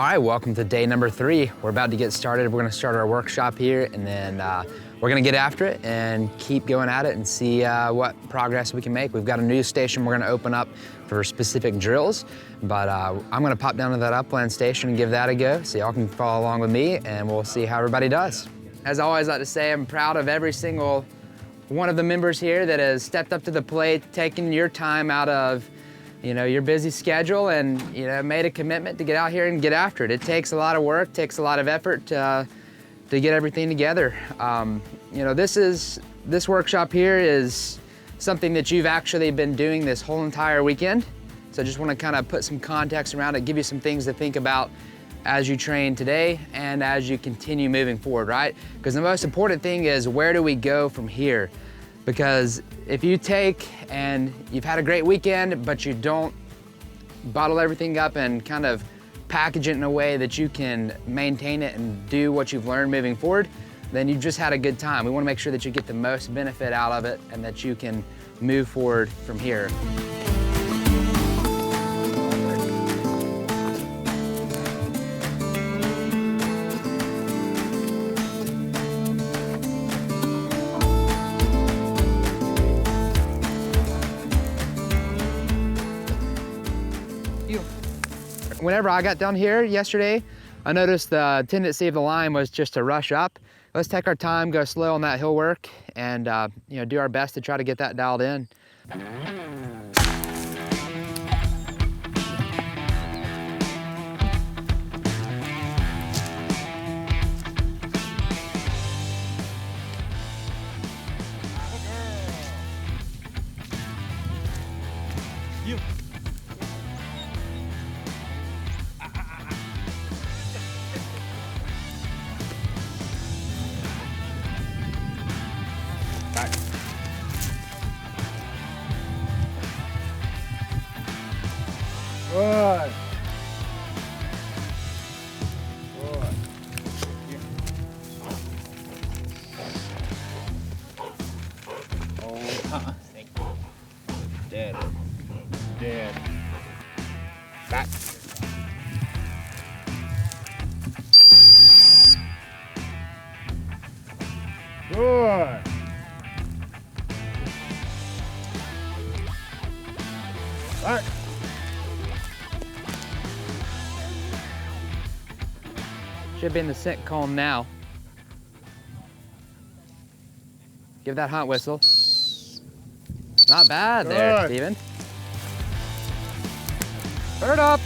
All right, welcome to day number 3. We're about to get started. We're gonna start our workshop here, and then we're gonna get after it and keep going at it and see what progress we can make. We've got a new station we're gonna open up for specific drills, but I'm gonna pop down to that Upland station and give that a go, so y'all can follow along with me, and we'll see how everybody does. As I always like to say, I'm proud of every single one of the members here that has stepped up to the plate, taken your time out of your busy schedule and made a commitment to get out here and get after it. It takes a lot of work, takes a lot of effort to get everything together. This workshop here is something that you've actually been doing this whole entire weekend. So I just want to kind of put some context around it, give you some things to think about as you train today and as you continue moving forward, right? Because the most important thing is, where do we go from here? Because if you take and you've had a great weekend, but you don't bottle everything up and kind of package it in a way that you can maintain it and do what you've learned moving forward, then you've just had a good time. We want to make sure that you get the most benefit out of it and that you can move forward from here. Whenever I got down here yesterday, I noticed the tendency of the line was just to rush up. Let's take our time, go slow on that hill work, and do our best to try to get that dialed in. Good. Good. Oh, dead. Dead. Back. Good. Back. Should be in the scent cone now. Give that hunt whistle. Not bad there, Steven. Bird up.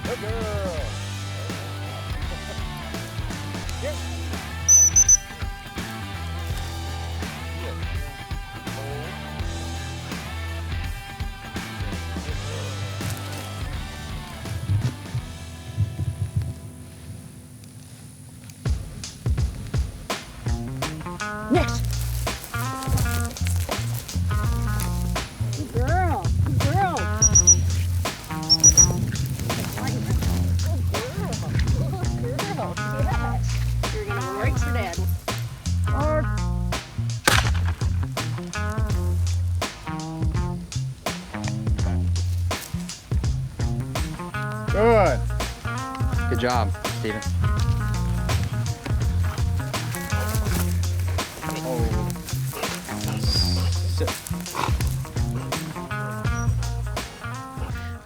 Good girl. Here. Next. Good girl. Good girl. You're gonna go right for Dad. Or job, Steven.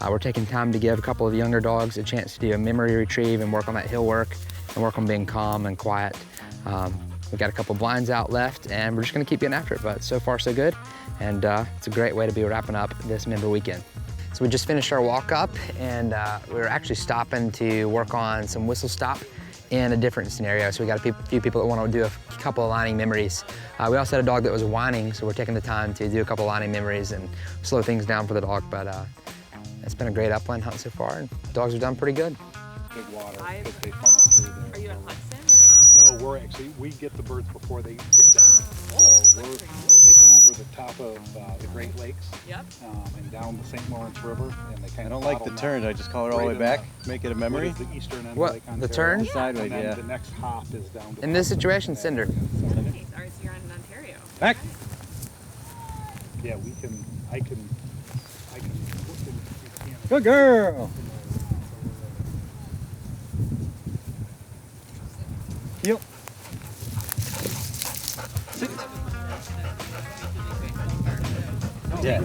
We're taking time to give a couple of younger dogs a chance to do a memory retrieve and work on that hill work and work on being calm and quiet. We've got a couple blinds out left and we're just gonna keep getting after it, but so far so good. And it's a great way to be wrapping up this member weekend. So we just finished our walk up and we were actually stopping to work on some whistle stop in a different scenario. So we got a few people that want to do a couple of lining memories. We also had a dog that was whining, so we're taking the time to do a couple of lining memories and slow things down for the dog. But it's been a great upland hunt so far, and the dogs have done pretty good. Good water, because they funnel through there. Are you in Hudson? No, we get the birds before they get down. So they come over the top of the Great Lakes. Yep. And down the St. Lawrence River, and they kind I of don't like the turn. I just call it all the way back, make it a memory. The eastern end What, of Lake Ontario. the turn? Sideways, And then yeah. the next hop is down to In this situation, Cinder. Nice. All right, so you're in Ontario. Back. Yeah, I can. Good girl. Yep. Sit. Yeah.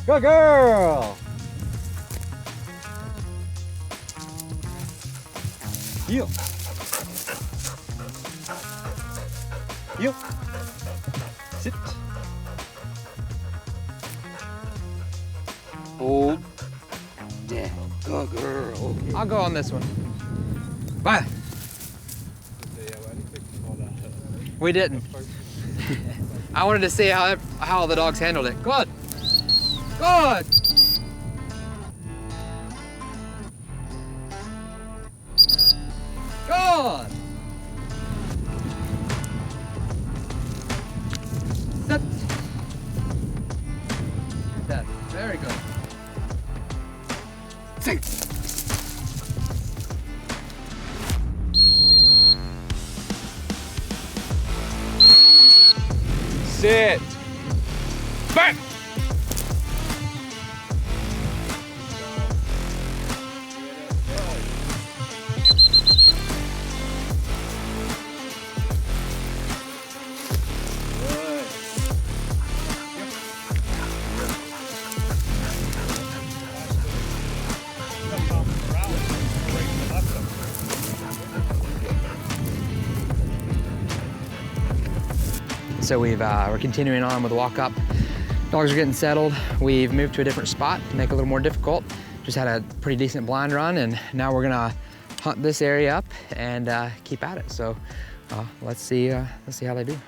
Good girl. Yep. Yep. Sit. Hold. Yeah. Good girl. I'll go on this one. Bye. We didn't. I wanted to see how the dogs handled it. Good. Good. Good. Sit. That. Very good. Sit. Sit. Back. So we're continuing on with the walk up. Dogs are getting settled. We've moved to a different spot to make it a little more difficult. Just had a pretty decent blind run, and now we're gonna hunt this area up and keep at it. So let's see how they do.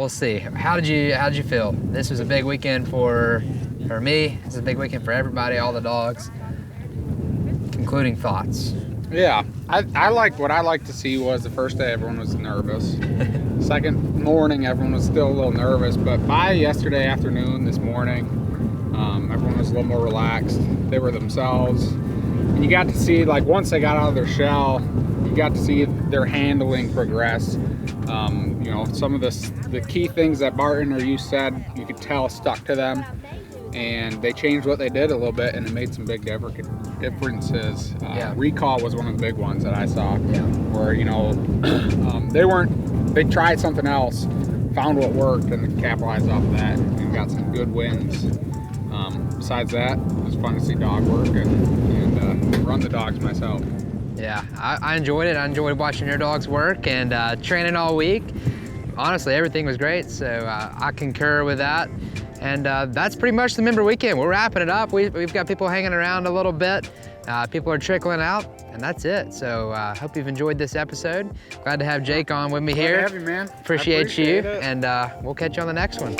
we'll see. How did you feel? This was a big weekend for me. This is a big weekend for everybody, all the dogs. Concluding thoughts. Yeah, I like what I like to see was the first day everyone was nervous. Second morning everyone was still a little nervous, but by yesterday afternoon, this morning, everyone was a little more relaxed. They were themselves. And you got to see, like, once they got out of their shell, you got to see their handling progress. You know, some of the key things that Barton or you said, you could tell stuck to them. And they changed what they did a little bit, and it made some big differences. Recall was one of the big ones that I saw, where, you know, they tried something else, found what worked, and capitalized off of that, and got some good wins. Besides that, it was fun to see dog work and run the dogs myself. Yeah, I enjoyed it. I enjoyed watching your dogs work and training all week. Honestly, everything was great, so I concur with that. And that's pretty much the member weekend. We're wrapping it up. We've got people hanging around a little bit. People are trickling out, and that's it. So hope you've enjoyed this episode. Glad to have Jake on with me here. Glad to have you, man. Appreciate you, it. and we'll catch you on the next one.